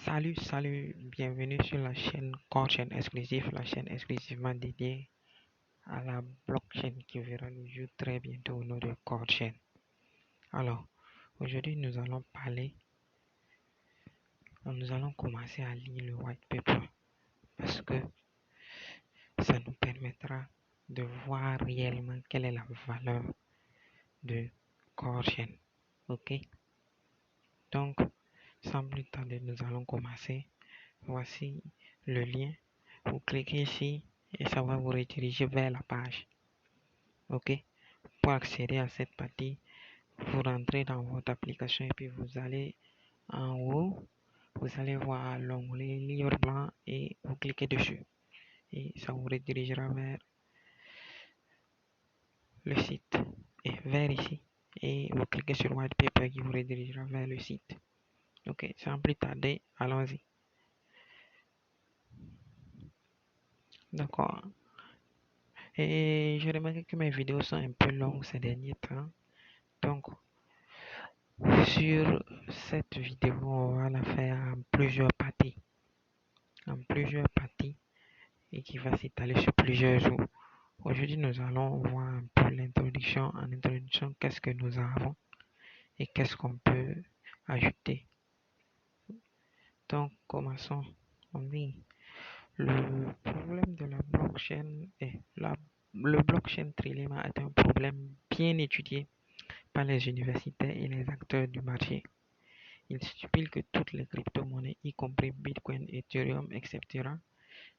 Salut, bienvenue sur la chaîne Core Chaîne Exclusive, la chaîne exclusivement dédiée à la blockchain qui verra le jour très bientôt au nom de Core Chain. Alors, aujourd'hui nous allons commencer à lire le white paper parce que ça nous permettra de voir réellement quelle est la valeur de Core Chain. Ok? Donc, sans plus tarder, nous allons commencer. Voici le lien. Vous cliquez ici et ça va vous rediriger vers la page. Ok? Pour accéder à cette partie, vous rentrez dans votre application et puis vous allez en haut, vous allez voir l'onglet livre blanc et vous cliquez dessus. Et ça vous redirigera vers le site. Et vers ici. Et vous cliquez sur white paper qui vous redirigera vers le site. Ok, sans plus tarder, allons-y. D'accord. Et j'ai remarqué que mes vidéos sont un peu longues ces derniers temps. Donc, sur cette vidéo, on va la faire en plusieurs parties. Et qui va s'étaler sur plusieurs jours. Aujourd'hui, nous allons voir un peu l'introduction. En introduction, qu'est-ce que nous avons et qu'est-ce qu'on peut ajouter. Donc, commençons. Oui, le problème de la blockchain est le blockchain Trilema est un problème bien étudié par les universités et les acteurs du marché. Il stipule que toutes les crypto-monnaies, y compris Bitcoin, Ethereum, etc.,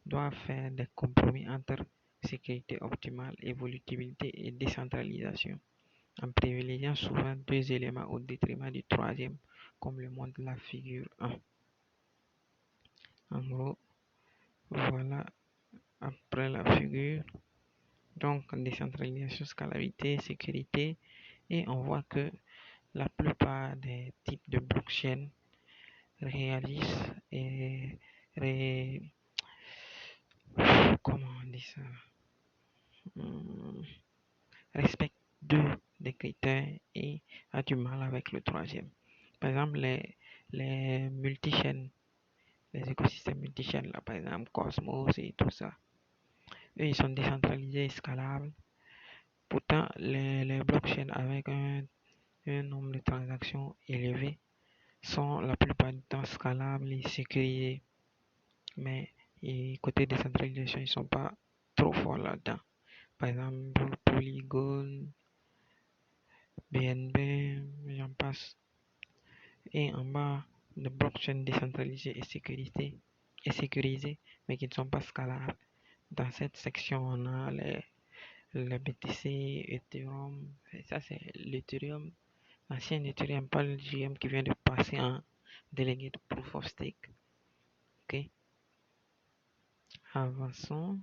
doivent faire des compromis entre sécurité optimale, évolutivité et décentralisation, en privilégiant souvent deux éléments au détriment du troisième, comme le montre la figure 1. En gros, voilà après la figure. Donc, décentralisation, scalabilité, sécurité, et on voit que la plupart des types de blockchain réalisent et comment on dit ça, Hmm, respecte deux des critères et a du mal avec le troisième. Par exemple, les multi-chaînes, les écosystèmes multi-chaînes, là, par exemple, Cosmos et tout ça, eux, ils sont décentralisés et scalables. Pourtant, les blockchains avec un nombre de transactions élevé sont la plupart du temps scalables et sécurisés. Mais côté décentralisation, ils sont pas trop forts là-dedans. Par exemple, Polygon, BNB, j'en passe. Et en bas, de blockchains décentralisées et sécurisées, mais qui ne sont pas scalables. Dans cette section, on a les BTC, Ethereum. Et ça, c'est l'Ethereum, l'ancien Ethereum, pas le GM qui vient de passer en délégué de Proof of Stake. Ok, avançons.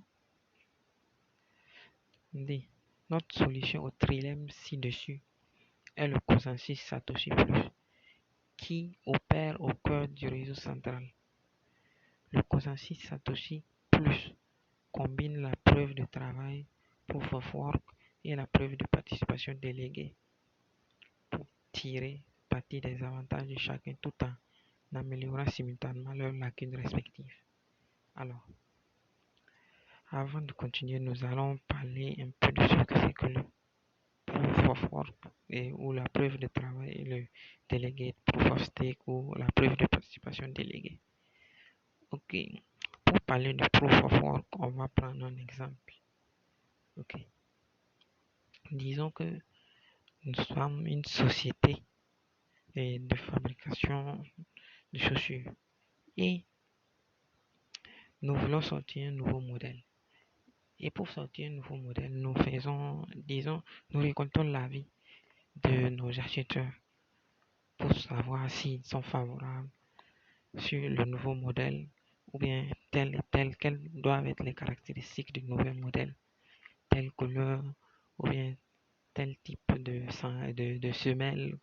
D. Notre solution au trilemme ci-dessus est le consensus Satoshi Plus, qui opère au cœur du réseau central. Le consensus Satoshi Plus combine la preuve de travail, proof of work, et la preuve de participation déléguée pour tirer parti des avantages de chacun tout en améliorant simultanément leurs lacunes respectives. Alors, avant de continuer, nous allons parler un peu de ce que c'est que le proof of work ou la preuve de travail et le délégué proof of stake ou la preuve de participation déléguée. Ok, pour parler de proof of work, on va prendre un exemple. Ok, disons que nous sommes une société de fabrication de chaussures et nous voulons sortir un nouveau modèle. Et pour sortir un nouveau modèle, nous récoltons l'avis de nos acheteurs pour savoir s'ils sont favorables sur le nouveau modèle ou bien tel et tel, quelles doivent être les caractéristiques du nouvel modèle, telle couleur ou bien tel type de semelle,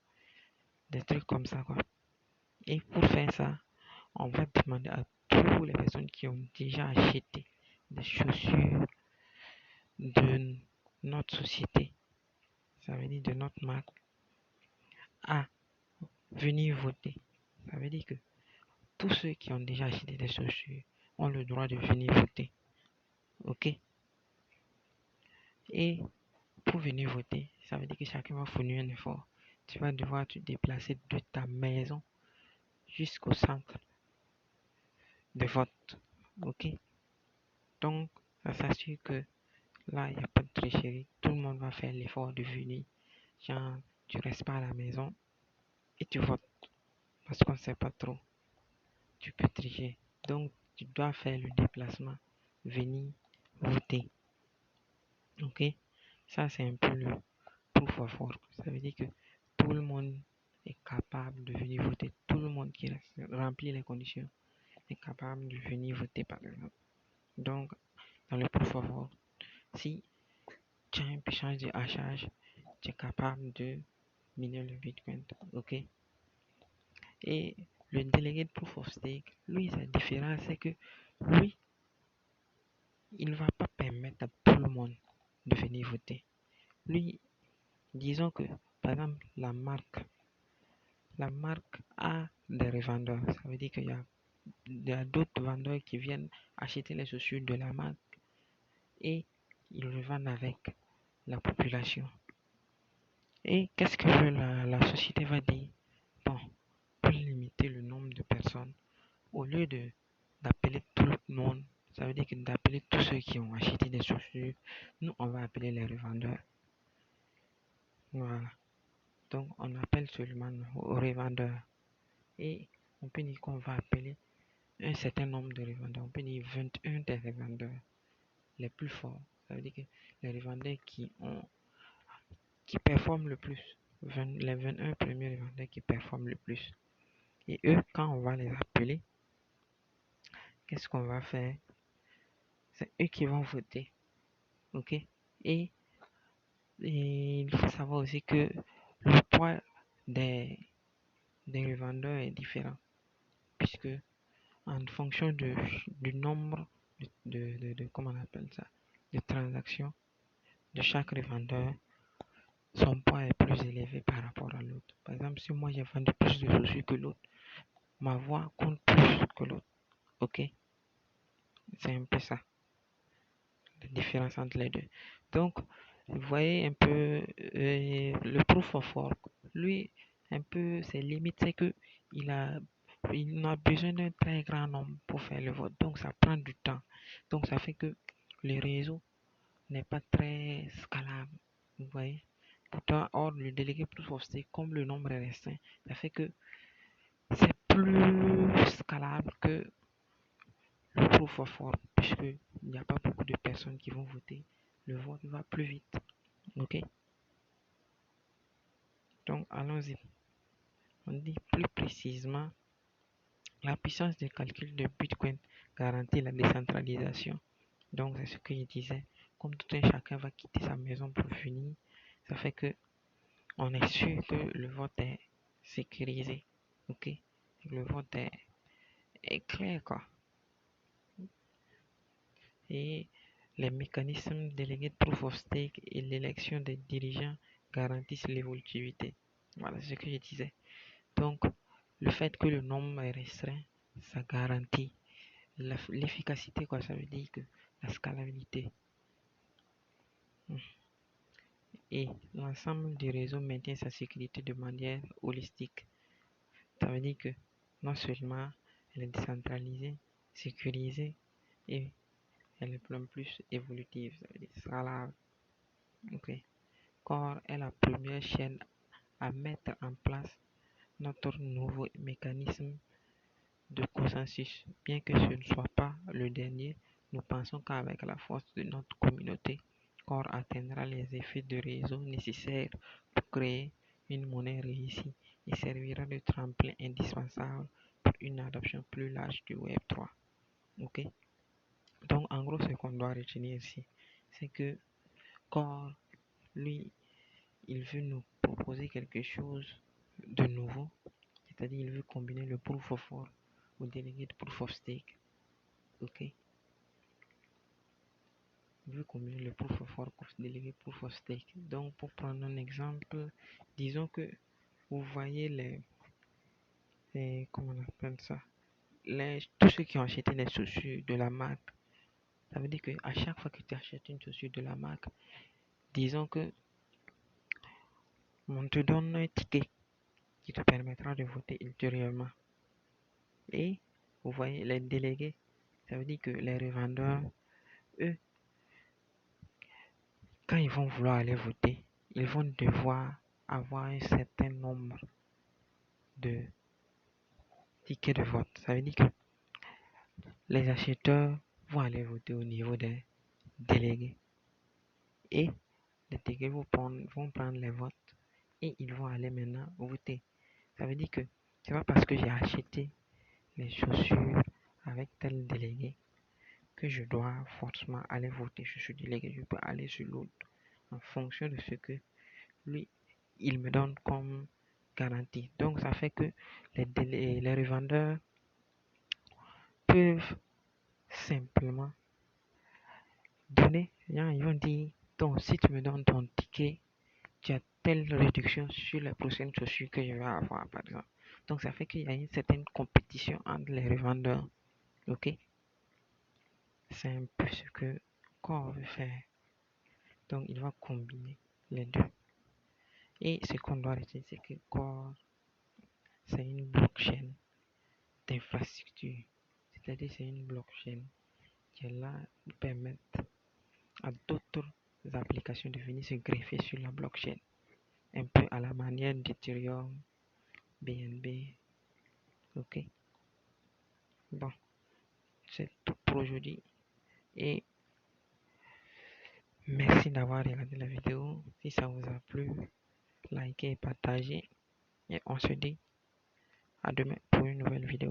des trucs comme ça quoi. Et pour faire ça, on va demander à toutes les personnes qui ont déjà acheté des chaussures de notre société, ça veut dire de notre marque, à venir voter. Ça veut dire que tous ceux qui ont déjà acheté des chaussures ont le droit de venir voter. Ok? Et pour venir voter, ça veut dire que chacun va fournir un effort. Tu vas devoir te déplacer de ta maison jusqu'au centre de vote. Ok? Donc, ça s'assure que là, il n'y a pas de tricherie. Tout le monde va faire l'effort de venir. Genre, tu restes pas à la maison et tu votes. Parce qu'on ne sait pas trop. Tu peux tricher. Donc, tu dois faire le déplacement, venir voter. Ok? Ça, c'est un peu le proof of work. Ça veut dire que tout le monde est capable de venir voter. Tout le monde qui remplit les conditions est capable de venir voter, par exemple. Donc, dans le proof of work, si tu as un puissance de hachage, tu es capable de miner le Bitcoin. Ok? Et le délégué de proof of stake, lui, sa différence, c'est que lui, il ne va pas permettre à tout le monde de venir voter. Lui, disons que, par exemple, la marque a des revendeurs. Ça veut dire qu'il y a d'autres vendeurs qui viennent acheter les chaussures de la marque et ils revendent avec la population. Et qu'est-ce que la société va dire? Bon, pour limiter le nombre de personnes, au lieu d'appeler tout le monde, ça veut dire que d'appeler tous ceux qui ont acheté des chaussures, nous on va appeler les revendeurs. Voilà. Donc on appelle seulement aux revendeurs. Et on peut dire qu'on va appeler un certain nombre de revendeurs. On peut dire 21 des revendeurs les plus forts. Ça veut dire que les revendeurs qui performent le plus. Les 21 premiers revendeurs qui performent le plus. Et eux, quand on va les appeler, qu'est-ce qu'on va faire? C'est eux qui vont voter. Ok? Et, et il faut savoir aussi que le poids des, des revendeurs est différent. Puisque en fonction du nombre comment on appelle ça, de transactions de chaque revendeur, son poids est plus élevé par rapport à l'autre. Par exemple, si moi j'ai vendu plus de chaussures que l'autre, ma voix compte plus que l'autre. Ok? C'est un peu ça, la différence entre les deux. Donc, vous voyez un peu le proof of work. Lui, un peu, ses limites, c'est que il a besoin d'un très grand nombre pour faire le vote. Donc, ça prend du temps. Donc, ça fait que le réseau n'est pas très scalable. Vous voyez? Pourtant, or, le délégué proof of stake, comme le nombre est restreint, ça fait que c'est plus scalable que le proof of work, puisqu'il n'y a pas beaucoup de personnes qui vont voter. Le vote va plus vite. Ok? Donc, allons-y. On dit plus précisément, la puissance de calcul de Bitcoin garantit la décentralisation. Donc, c'est ce que je disais. Comme tout un chacun va quitter sa maison pour finir, ça fait que on est sûr que le vote est sécurisé. Ok? Le vote est clair, quoi. Et les mécanismes délégués de proof of stake et l'élection des dirigeants garantissent l'évolutivité. Voilà ce que je disais. Donc, le fait que le nombre est restreint, ça garantit l'efficacité, quoi. Ça veut dire que la scalabilité. Et l'ensemble du réseau maintient sa sécurité de manière holistique. Ça veut dire que non seulement elle est décentralisée, sécurisée, et elle est plus évolutive, ça veut dire scalable. Ok. Core est la première chaîne à mettre en place notre nouveau mécanisme de consensus. Bien que ce ne soit pas le dernier, nous pensons qu'avec la force de notre communauté, Core atteindra les effets de réseau nécessaires pour créer une monnaie réussie et servira de tremplin indispensable pour une adoption plus large du Web3. Ok? Donc, en gros, ce qu'on doit retenir ici, c'est que Core, lui, il veut nous proposer quelque chose de nouveau, c'est-à-dire il veut combiner le proof of work au délégué de proof of stake. Ok? Il veut combiner le proof of work au délégué proof of stake. Donc, pour prendre un exemple, disons que vous voyez comment on appelle ça? tous ceux qui ont acheté des chaussures de la marque, ça veut dire qu'à chaque fois que tu achètes une chaussure de la marque, disons que on te donne un ticket qui te permettra de voter ultérieurement. Et vous voyez, les délégués, ça veut dire que les revendeurs, eux, quand ils vont vouloir aller voter, ils vont devoir avoir un certain nombre de tickets de vote. Ça veut dire que les acheteurs vont aller voter au niveau des délégués. Et les délégués vont prendre les votes et ils vont aller maintenant voter. Ça veut dire que c'est pas parce que j'ai acheté les chaussures avec tel délégué que je dois forcément aller voter. Je suis délégué, je peux aller sur l'autre en fonction de ce que lui, il me donne comme garantie. Donc ça fait que les revendeurs peuvent simplement donner, ils vont dire, donc si tu me donnes ton ticket, tu as telle réduction sur les prochaines chaussures que je vais avoir, par exemple. Donc ça fait qu'il y a une certaine compétition entre les revendeurs. Ok? C'est un peu ce que Core veut faire. Donc il va combiner les deux. Et ce qu'on doit retenir, c'est que Core, c'est une blockchain d'infrastructure. C'est-à-dire c'est une blockchain qui est là pour permettre à d'autres applications de venir se greffer sur la blockchain. Un peu à la manière d'Ethereum, BNB. Ok? Bon, c'est tout pour aujourd'hui. Et merci d'avoir regardé la vidéo. Si ça vous a plu, likez et partagez. Et on se dit à demain pour une nouvelle vidéo.